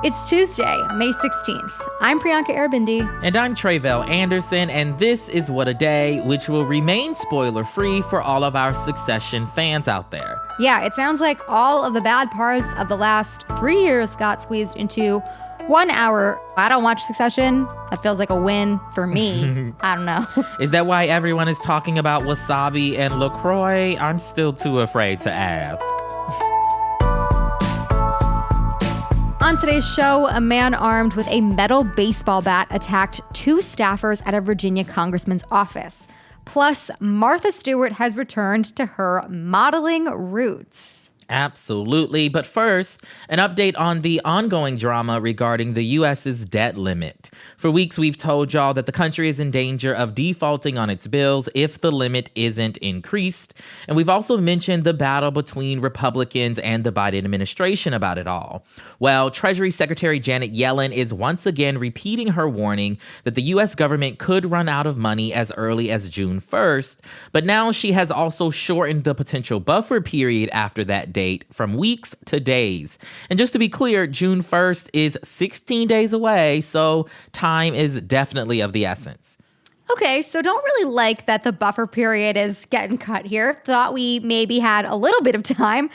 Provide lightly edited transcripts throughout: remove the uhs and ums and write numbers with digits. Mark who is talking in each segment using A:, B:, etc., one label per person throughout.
A: It's Tuesday, May 16th. I'm Priyanka Arabindi.
B: And I'm Trevel Anderson, and this is What a Day, which will remain spoiler-free for all of our Succession fans out there.
A: Yeah, it sounds like all of the bad parts of the last 3 years got squeezed into 1 hour. I don't watch Succession. That feels like a win for me. I don't know.
B: Is that why everyone is talking about wasabi and LaCroix? I'm still too afraid to ask.
A: On today's show, a man armed with a metal baseball bat attacked 2 staffers at a Virginia congressman's office. Plus, Martha Stewart has returned to her modeling roots.
B: Absolutely. But first, an update on the ongoing drama regarding the U.S.'s debt limit. For weeks, we've told y'all that the country is in danger of defaulting on its bills if the limit isn't increased. And we've also mentioned the battle between Republicans and the Biden administration about it all. Well, Treasury Secretary Janet Yellen is once again repeating her warning that the U.S. government could run out of money as early as June 1st. But now she has also shortened the potential buffer period after that date from weeks to days. And just to be clear, June 1st is 16 days away, so time is definitely of the essence.
A: Okay, so don't really like that the buffer period is getting cut here. Thought we maybe had a little bit of time.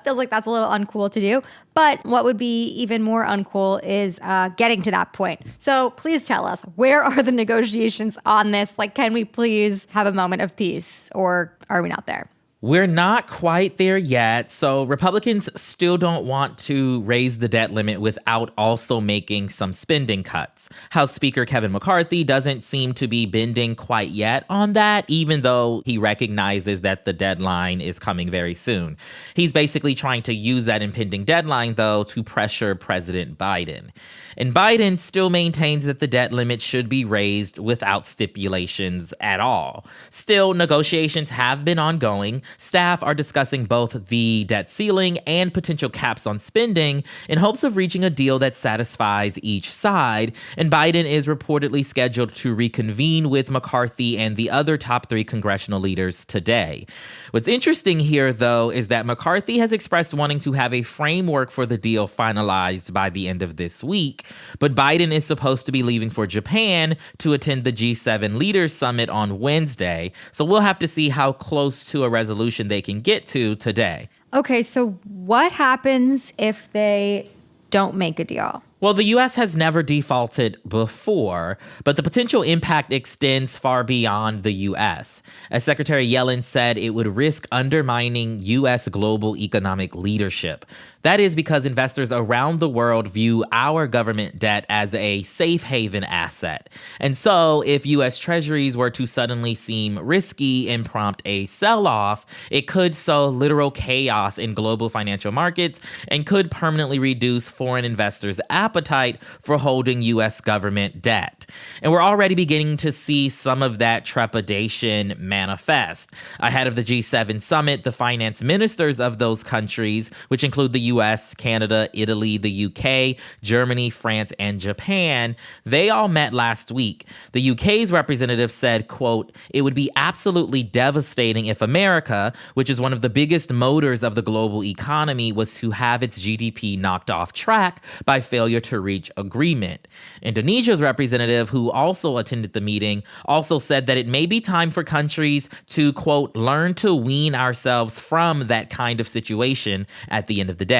A: Feels like that's a little uncool to do. But what would be even more uncool is getting to that point. So please tell us, where are the negotiations on this? Like, can we please have a moment of peace, or are we not there?
B: We're not quite there yet. So Republicans still don't want to raise the debt limit without also making some spending cuts. House Speaker Kevin McCarthy doesn't seem to be bending quite yet on that, even though he recognizes that the deadline is coming very soon. He's basically trying to use that impending deadline, though, to pressure President Biden. And Biden still maintains that the debt limit should be raised without stipulations at all. Still, negotiations have been ongoing. Staff are discussing both the debt ceiling and potential caps on spending in hopes of reaching a deal that satisfies each side. And Biden is reportedly scheduled to reconvene with McCarthy and the other top 3 congressional leaders today. What's interesting here, though, is that McCarthy has expressed wanting to have a framework for the deal finalized by the end of this week. But Biden is supposed to be leaving for Japan to attend the G7 Leaders Summit on Wednesday. So we'll have to see how close to a resolution they can get to today.
A: Okay, so what happens if they don't make a deal?
B: Well, the U.S. has never defaulted before, but the potential impact extends far beyond the U.S. As Secretary Yellen said, it would risk undermining U.S. global economic leadership. That is because investors around the world view our government debt as a safe haven asset. And so if U.S. Treasuries were to suddenly seem risky and prompt a sell-off, it could sow literal chaos in global financial markets and could permanently reduce foreign investors' appetite for holding U.S. government debt. And we're already beginning to see some of that trepidation manifest. Ahead of the G7 summit, the finance ministers of those countries, which include the U.S., Canada, Italy, the UK, Germany, France, and Japan, they all met last week. The UK's representative said, quote, "It would be absolutely devastating if America, which is one of the biggest motors of the global economy, was to have its GDP knocked off track by failure to reach agreement." Indonesia's representative, who also attended the meeting, also said that it may be time for countries to, quote, "learn to wean ourselves from that kind of situation at the end of the day."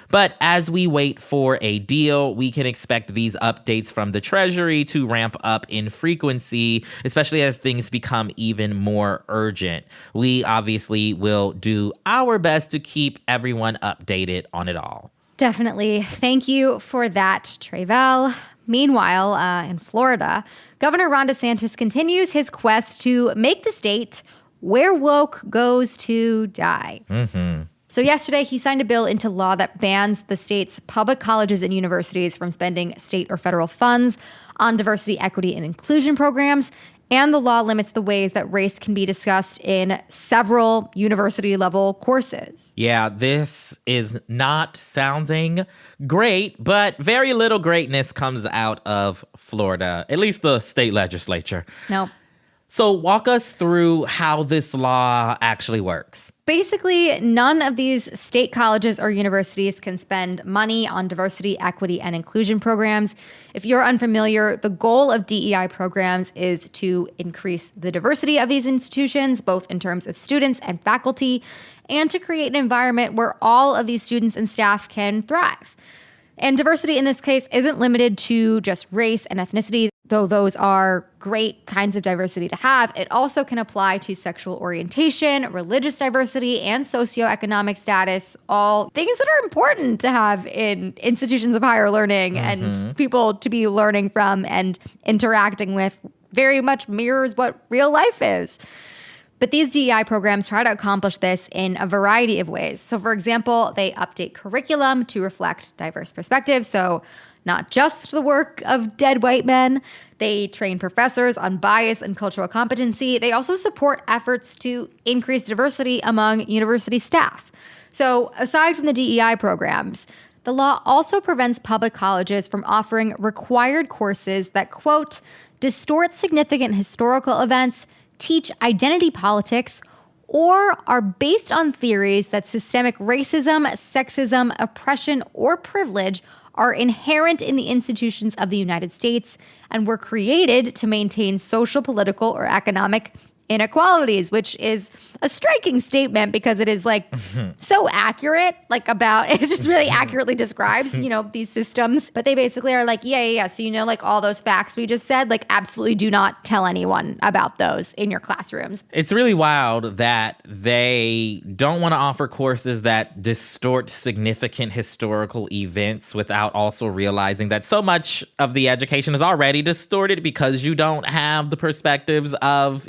B: But as we wait for a deal, we can expect these updates from the Treasury to ramp up in frequency, especially as things become even more urgent. We obviously will do our best to keep everyone updated on it all.
A: Definitely. Thank you for that, Trevel. Meanwhile, in Florida, Governor Ron DeSantis continues his quest to make the state where woke goes to die. So yesterday, he signed a bill into law that bans the state's public colleges and universities from spending state or federal funds on diversity, equity, and inclusion programs. And the law limits the ways that race can be discussed in several university-level courses.
B: Yeah, this is not sounding great, but very little greatness comes out of Florida, at least the state legislature.
A: No.
B: So walk us through how this law actually works.
A: Basically, none of these state colleges or universities can spend money on diversity, equity, and inclusion programs. If you're unfamiliar, the goal of DEI programs is to increase the diversity of these institutions, both in terms of students and faculty, and to create an environment where all of these students and staff can thrive. And diversity in this case isn't limited to just race and ethnicity, though those are great kinds of diversity to have. It also can apply to sexual orientation, religious diversity, and socioeconomic status, all things that are important to have in institutions of higher learning and people to be learning from and interacting with. Very much mirrors what real life is. But these DEI programs try to accomplish this in a variety of ways. So, for example, they update curriculum to reflect diverse perspectives. So, not just the work of dead white men. They train professors on bias and cultural competency. They also support efforts to increase diversity among university staff. So, aside from the DEI programs, the law also prevents public colleges from offering required courses that, quote, distort significant historical events, teach identity politics, or are based on theories that systemic racism, sexism, oppression, or privilege are inherent in the institutions of the United States and were created to maintain social, political, or economic inequalities, which is a striking statement because it is like so accurate, like about, it just really accurately describes, these systems. But they basically are like, yeah. So, like all those facts we just said, like absolutely do not tell anyone about those in your classrooms.
B: It's really wild that they don't want to offer courses that distort significant historical events without also realizing that so much of the education is already distorted because you don't have the perspectives of,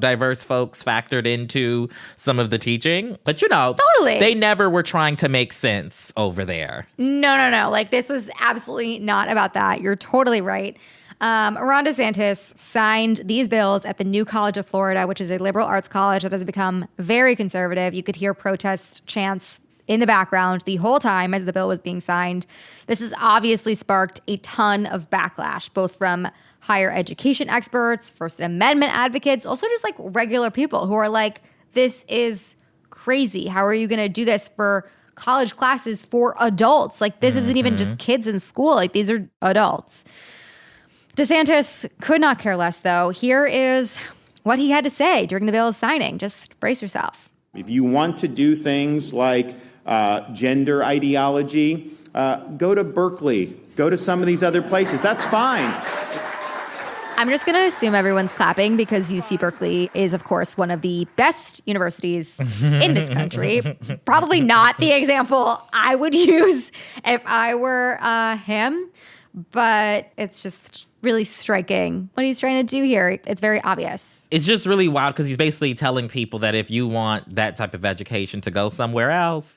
B: diverse folks factored into some of the teaching. But,
A: totally,
B: they never were trying to make sense over there.
A: No. Like, this was absolutely not about that. You're totally right. Ron DeSantis signed these bills at the New College of Florida, which is a liberal arts college that has become very conservative. You could hear protest chants in the background the whole time as the bill was being signed. This has obviously sparked a ton of backlash, both from higher education experts, First Amendment advocates, also just like regular people who are like, this is crazy. How are you going to do this for college classes for adults? Like, this isn't even just kids in school. Like, these are adults. DeSantis could not care less, though. Here is what he had to say during the bill's signing. Just brace yourself.
C: If you want to do things like gender ideology, go to Berkeley, go to some of these other places. That's fine.
A: I'm just going to assume everyone's clapping because UC Berkeley is, of course, one of the best universities in this country. Probably not the example I would use if I were him, but it's just really striking what he's trying to do here. It's very obvious.
B: It's just really wild because he's basically telling people that if you want that type of education to go somewhere else,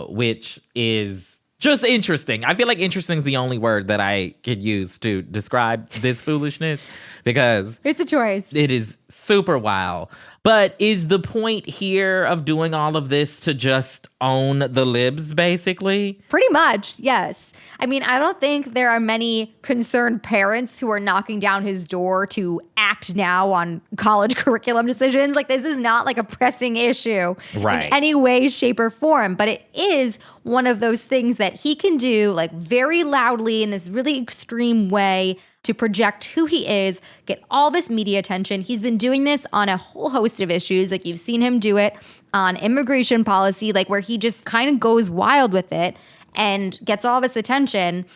B: which is just interesting. I feel like interesting is the only word that I could use to describe this foolishness because
A: it's a choice.
B: It is super wild. But is the point here of doing all of this to just own the libs, basically?
A: Pretty much, yes. I mean, I don't think there are many concerned parents who are knocking down his door to act now on college curriculum decisions. Like, this is not like a pressing issue in any way, shape, or form. But it is one of those things that he can do, like, very loudly in this really extreme way to project who he is, get all this media attention. He's been doing this on a whole host of issues. Like, you've seen him do it on immigration policy, like where he just kind of goes wild with it and gets all this attention.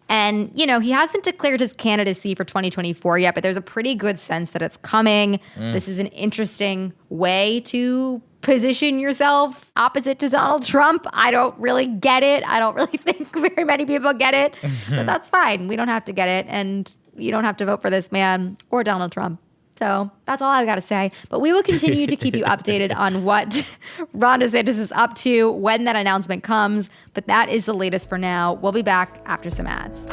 A: And, he hasn't declared his candidacy for 2024 yet, but there's a pretty good sense that it's coming. This is an interesting way to position yourself opposite to Donald Trump. I don't really get it. I don't really think very many people get it, but that's fine. We don't have to get it. And you don't have to vote for this man or Donald Trump. So that's all I've got to say. But we will continue to keep you updated on what Ron DeSantis is up to when that announcement comes. But that is the latest for now. We'll be back after some ads.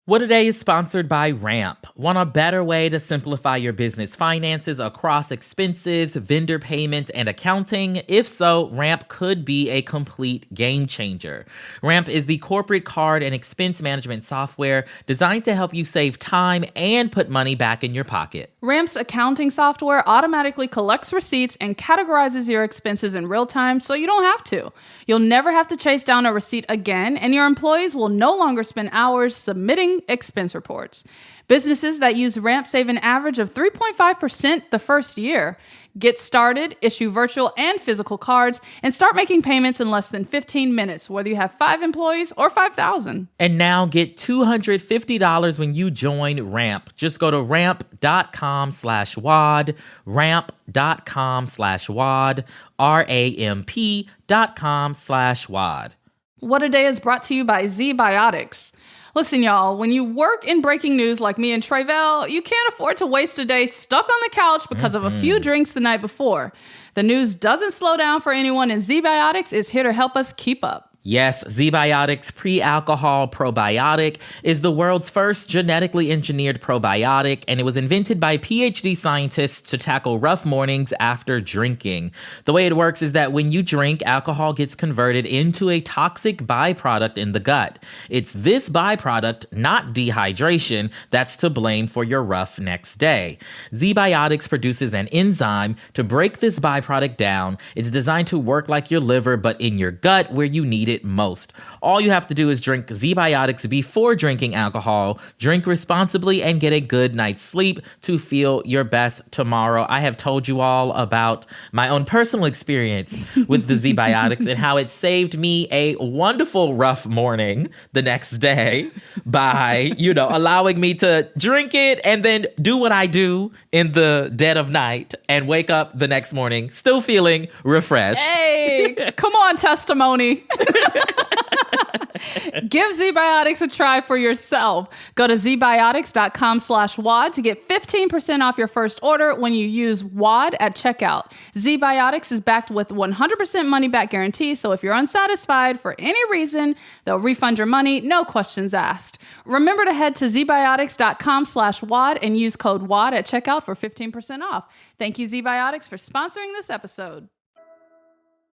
B: What Today is sponsored by Ramp. Want a better way to simplify your business finances across expenses, vendor payments, and accounting? If so, Ramp could be a complete game changer. Ramp is the corporate card and expense management software designed to help you save time and put money back in your pocket.
D: Ramp's accounting software automatically collects receipts and categorizes your expenses in real time so you don't have to. You'll never have to chase down a receipt again, and your employees will no longer spend hours submitting expense reports. Businesses that use Ramp save an average of 3.5% the first year. Get started, issue virtual and physical cards, and start making payments in less than 15 minutes, whether you have 5 employees or 5,000.
B: And now get $250 when you join Ramp. Just go to ramp.com/WAD, ramp.com/WAD, ramp.com/WAD.
D: What a Day is brought to you by ZBiotics. Listen, y'all, when you work in breaking news like me and Trevel, you can't afford to waste a day stuck on the couch because of a few drinks the night before. The news doesn't slow down for anyone, and ZBiotics is here to help us keep up.
B: Yes, ZBiotics Pre-Alcohol Probiotic is the world's first genetically engineered probiotic, and it was invented by PhD scientists to tackle rough mornings after drinking. The way it works is that when you drink, alcohol gets converted into a toxic byproduct in the gut. It's this byproduct, not dehydration, that's to blame for your rough next day. ZBiotics produces an enzyme to break this byproduct down. It's designed to work like your liver, but in your gut where you need it most. All you have to do is drink ZBiotics before drinking alcohol, drink responsibly, and get a good night's sleep to feel your best tomorrow. I have told you all about my own personal experience with the ZBiotics and how it saved me a wonderful rough morning the next day by, allowing me to drink it and then do what I do in the dead of night and wake up the next morning still feeling refreshed.
D: Hey, come on, testimony. Give ZBiotics a try for yourself. Go to zbiotics.com/WAD to get 15% off your first order when you use WAD at checkout. ZBiotics is backed with 100% money back guarantee, so if you're unsatisfied for any reason, they'll refund your money, no questions asked. Remember to head to zbiotics.com/WAD and use code WAD at checkout for 15% off. Thank you, ZBiotics, for sponsoring this episode.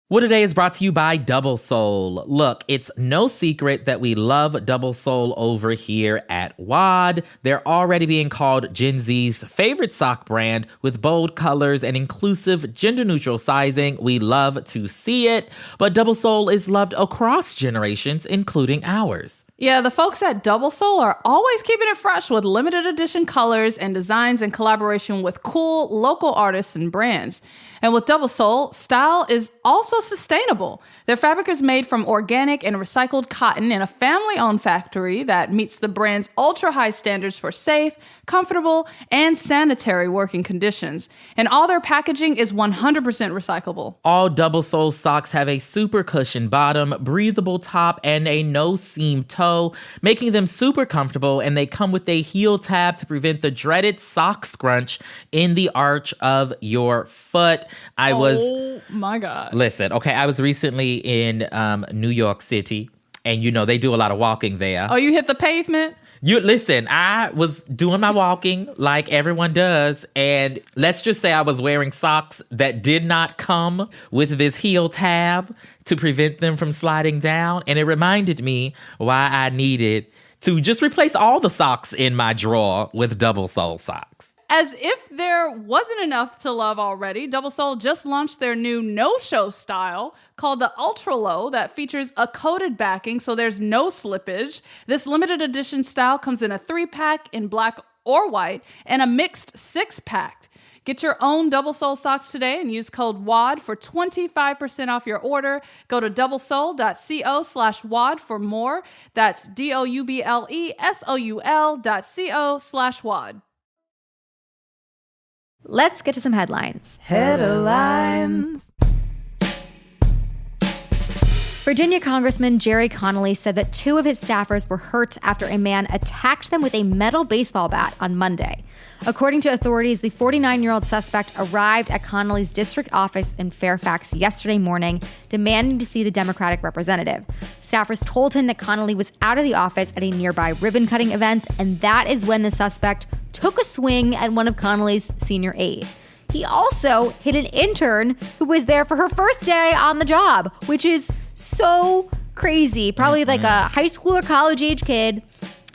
B: What Today is brought to you by Double Soul. Look, it's no secret that we love Double Soul over here at WAD. They're already being called Gen Z's favorite sock brand with bold colors and inclusive gender-neutral sizing. We love to see it, but Double Soul is loved across generations, including ours.
D: Yeah, the folks at Double Soul are always keeping it fresh with limited edition colors and designs in collaboration with cool local artists and brands. And with Double Soul, style is also sustainable. Their fabric is made from organic and recycled cotton in a family-owned factory that meets the brand's ultra-high standards for safe, comfortable, and sanitary working conditions. And all their packaging is 100% recyclable.
B: All Double Soul socks have a super cushion bottom, breathable top, and a no-seam toe, making them super comfortable, and they come with a heel tab to prevent the dreaded sock scrunch in the arch of your foot.
D: Oh my God.
B: Listen, okay, I was recently in New York City, and they do a lot of walking there.
D: Oh, you hit the pavement?
B: Listen, I was doing my walking like everyone does, and let's just say I was wearing socks that did not come with this heel tab to prevent them from sliding down, and it reminded me why I needed to just replace all the socks in my drawer with Double Soul socks.
D: As if there wasn't enough to love already, Double Soul just launched their new no-show style called the Ultra Low that features a coated backing so there's no slippage. This limited edition style comes in a 3-pack in black or white and a mixed 6-pack. Get your own Double Soul socks today and use code WAD for 25% off your order. Go to doublesoul.co/WAD for more. That's DOUBLESOUL.co/WAD.
A: Let's get to some headlines.
E: Headlines.
A: Virginia Congressman Jerry Connolly said that 2 of his staffers were hurt after a man attacked them with a metal baseball bat on Monday. According to authorities, the 49-year-old suspect arrived at Connolly's district office in Fairfax yesterday morning, demanding to see the Democratic representative. Staffers told him that Connolly was out of the office at a nearby ribbon-cutting event, and that is when the suspect took a swing at one of Connolly's senior aides. He also hit an intern who was there for her first day on the job, which is so crazy. Probably like a high school or college-age kid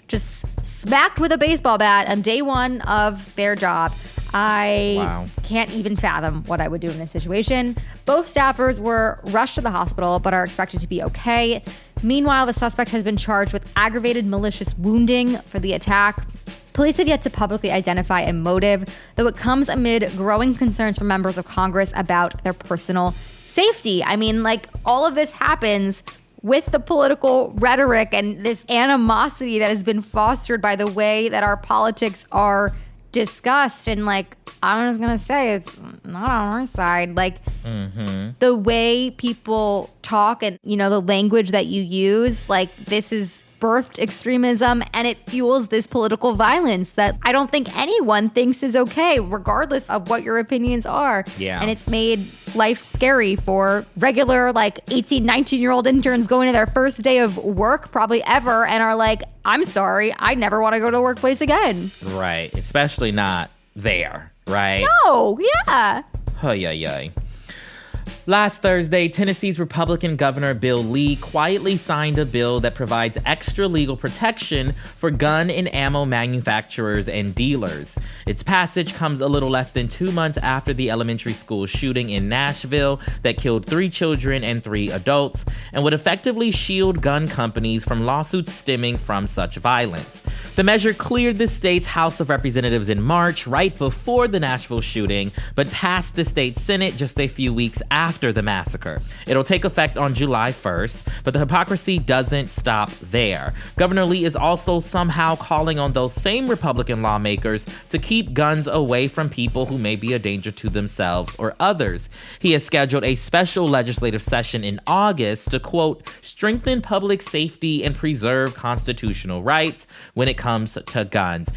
A: just smacked with a baseball bat on day one of their job. I can't even fathom what I would do in this situation. Both staffers were rushed to the hospital but are expected to be okay. Meanwhile, the suspect has been charged with aggravated malicious wounding for the attack. Police have yet to publicly identify a motive, though it comes amid growing concerns from members of Congress about their personal safety. I mean, like, all of this happens with the political rhetoric and this animosity that has been fostered by the way that our politics are discussed. And like, I'm just gonna say, it's not on our side. Like, the way people talk and, you know, the language that you use, like, this is birthed extremism, and it fuels this political violence that I don't think anyone thinks is okay, regardless of what your opinions are.
B: Yeah.
A: And it's made life scary for regular, like, 18, 19-year-old interns going to their first day of work, probably ever, and are like, I'm sorry, I never want to go to a workplace again.
B: Right. Especially not there, right?
A: No, yeah.
B: Ay. Last Thursday, Tennessee's Republican Governor Bill Lee quietly signed a bill that provides extra legal protection for gun and ammo manufacturers and dealers. Its passage comes a little less than 2 months after the elementary school shooting in Nashville that killed 3 children and 3 adults, and would effectively shield gun companies from lawsuits stemming from such violence. The measure cleared the state's House of Representatives in March, right before the Nashville shooting, but passed the state Senate just a few weeks after the massacre. It'll take effect on July 1st, but the hypocrisy doesn't stop there. Governor Lee is also somehow calling on those same Republican lawmakers to keep guns away from people who may be a danger to themselves or others. He has scheduled a special legislative session in August to, quote, strengthen public safety and preserve constitutional rights when it comes to guns.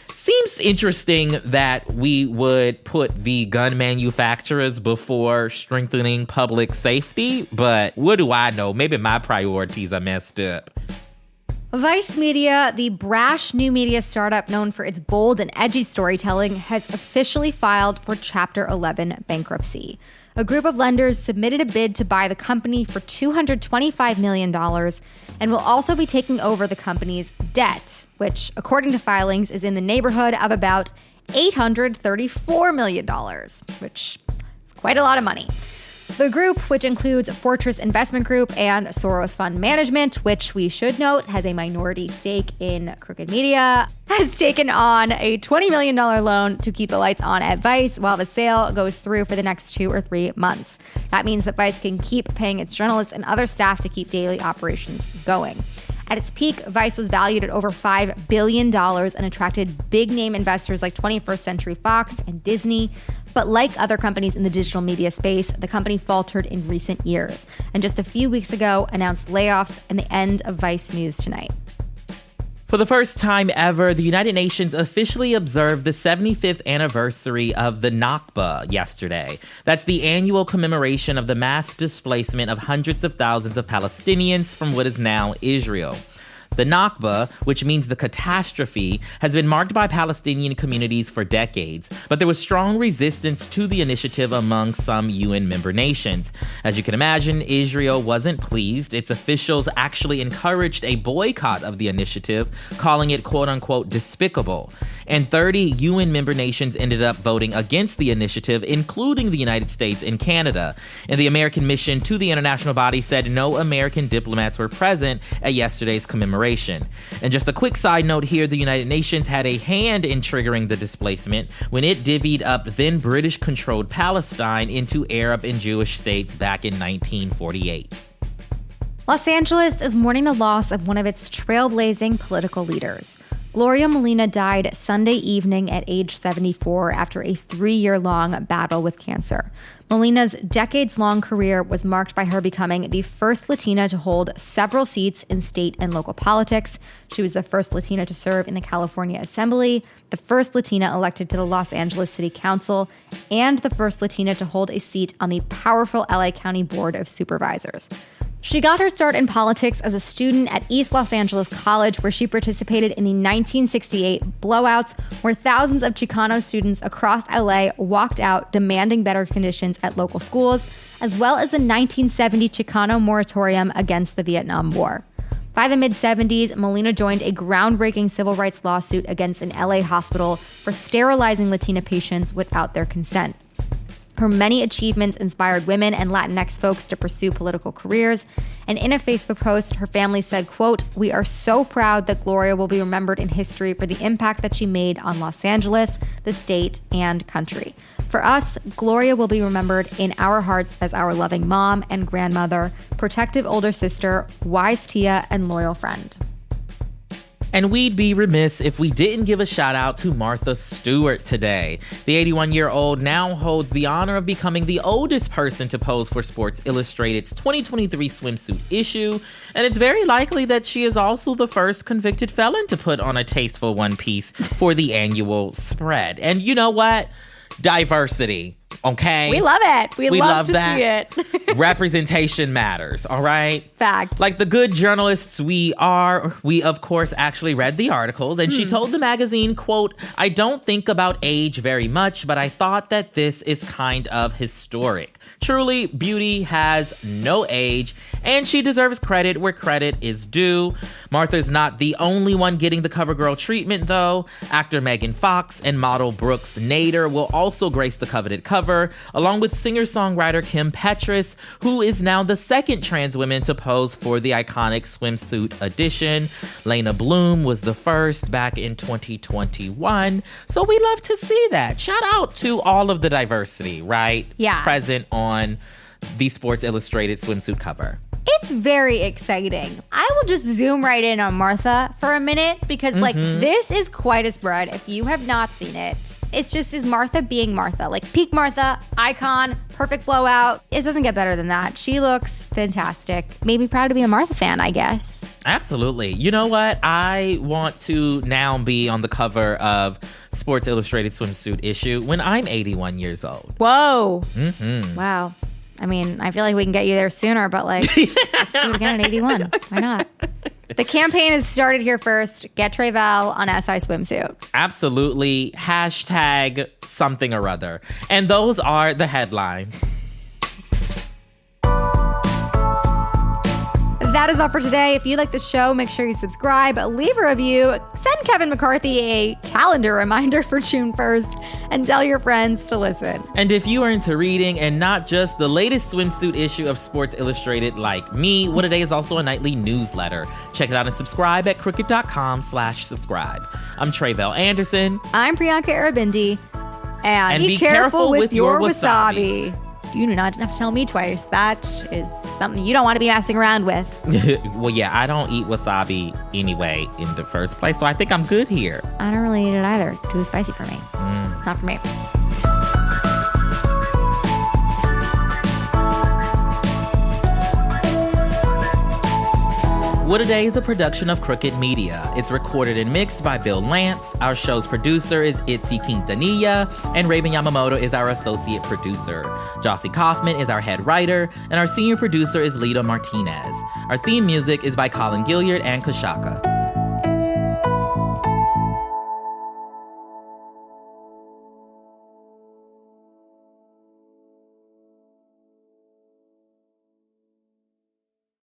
B: Seems interesting that we would put the gun manufacturers before strengthening public safety, but what do I know? Maybe my priorities are messed up.
A: Vice Media, the brash new media startup known for its bold and edgy storytelling, has officially filed for Chapter 11 bankruptcy. A group of lenders submitted a bid to buy the company for $225 million and will also be taking over the company's debt, which, according to filings, is in the neighborhood of about $834 million, which is quite a lot of money. The group, which includes Fortress Investment Group and Soros Fund Management, which we should note has a minority stake in Crooked Media, has taken on a $20 million loan to keep the lights on at Vice while the sale goes through for the next 2 or 3 months. That means that Vice can keep paying its journalists and other staff to keep daily operations going. At its peak, Vice was valued at over $5 billion and attracted big-name investors like 21st Century Fox and Disney. But like other companies in the digital media space, the company faltered in recent years, and just a few weeks ago announced layoffs and the end of Vice News Tonight.
B: For the first time ever, the United Nations officially observed the 75th anniversary of the Thenakba yesterday. That's the annual commemoration of the mass displacement of hundreds of thousands of Palestinians from what is now Israel. The Thenakba, which means the catastrophe, has been marked by Palestinian communities for decades, but there was strong resistance to the initiative among some UN member nations. As you can imagine, Israel wasn't pleased. Its officials actually encouraged a boycott of the initiative, calling it quote-unquote despicable. And 30 UN member nations ended up voting against the initiative, including the United States and Canada. And the American mission to the international body said no American diplomats were present at yesterday's commemoration. And just a quick side note here, the United Nations had a hand in triggering the displacement when it divvied up then British-controlled Palestine into Arab and Jewish states back in 1948.
A: Los Angeles is mourning the loss of one of its trailblazing political leaders. Gloria Molina died Sunday evening at age 74 after a 3-year-long battle with cancer. Molina's decades-long career was marked by her becoming the first Latina to hold several seats in state and local politics. She was the first Latina to serve in the California Assembly, the first Latina elected to the Los Angeles City Council, and the first Latina to hold a seat on the powerful LA County Board of Supervisors. She got her start in politics as a student at East Los Angeles College, where she participated in the 1968 blowouts, where thousands of Chicano students across LA walked out demanding better conditions at local schools, as well as the 1970 Chicano moratorium against the Vietnam War. By the mid-70s, Molina joined a groundbreaking civil rights lawsuit against an LA hospital for sterilizing Latina patients without their consent. Her many achievements inspired women and Latinx folks to pursue political careers. And in a Facebook post, her family said, quote, "We are so proud that Gloria will be remembered in history for the impact that she made on Los Angeles, the state, and country. For us, Gloria will be remembered in our hearts as our loving mom and grandmother, protective older sister, wise tia, and loyal friend."
B: And we'd be remiss if we didn't give a shout out to Martha Stewart today. The 81-year-old now holds the honor of becoming the oldest person to pose for Sports Illustrated's 2023 swimsuit issue, and it's very likely that she is also the first convicted felon to put on a tasteful one piece for the annual spread. And you know what? Diversity. Okay.
A: We love it. We love to
B: that.
A: see it.
B: Representation matters. All right.
A: Fact.
B: Like the good journalists we are, we of course actually read the articles, and she told the magazine, quote, "I don't think about age very much, but I thought that this is kind of historic. Truly, beauty has no age, and she deserves credit where credit is due." Martha's not the only one getting the CoverGirl treatment, though. Actor Megan Fox and model Brooks Nader will also grace the coveted cover, along with singer-songwriter Kim Petras, who is now the second trans woman to pose for the iconic swimsuit edition. Lena Bloom was the first back in 2021, so we love to see that. Shout out to all of the diversity, right?
A: Yeah.
B: Present on the Sports Illustrated swimsuit cover.
A: It's very exciting. I will just zoom right in on Martha for a minute because, this is quite a spread. If you have not seen it, it just is Martha being Martha. Like, peak Martha, icon, perfect blowout. It doesn't get better than that. She looks fantastic. Made me proud to be a Martha fan, I guess.
B: Absolutely. You know what? I want to now be on the cover of Sports Illustrated swimsuit issue when I'm 81 years old.
A: Whoa. Wow. I mean, I feel like we can get you there sooner, but let's do it again at 81. Why not? The campaign has started here first. Get Trevel on SI Swimsuit.
B: Absolutely. Hashtag something or other. And those are the headlines.
A: That is all for today. If you like the show, make sure you subscribe, leave a review, send Kevin McCarthy a calendar reminder for June 1st, and tell your friends to listen.
B: And if you are into reading and not just the latest swimsuit issue of Sports Illustrated like me, What a Day is also a nightly newsletter. Check it out and subscribe at crooked.com/subscribe. I'm Trevel Anderson.
A: I'm Priyanka Arabindi. And be careful with your wasabi. You do not have to tell me twice. That is something you don't want to be messing around with.
B: Well, yeah, I don't eat wasabi anyway in the first place, so I think I'm good here.
A: I don't really eat it either. Too spicy for me. Not for me.
B: What a Day is a production of Crooked Media. It's recorded and mixed by Bill Lance. Our show's producer is Itzy Quintanilla, and Raven Yamamoto is our associate producer. Jossie Kaufman is our head writer, and our senior producer is Lita Martinez. Our theme music is by Colin Gilliard and Kashaka.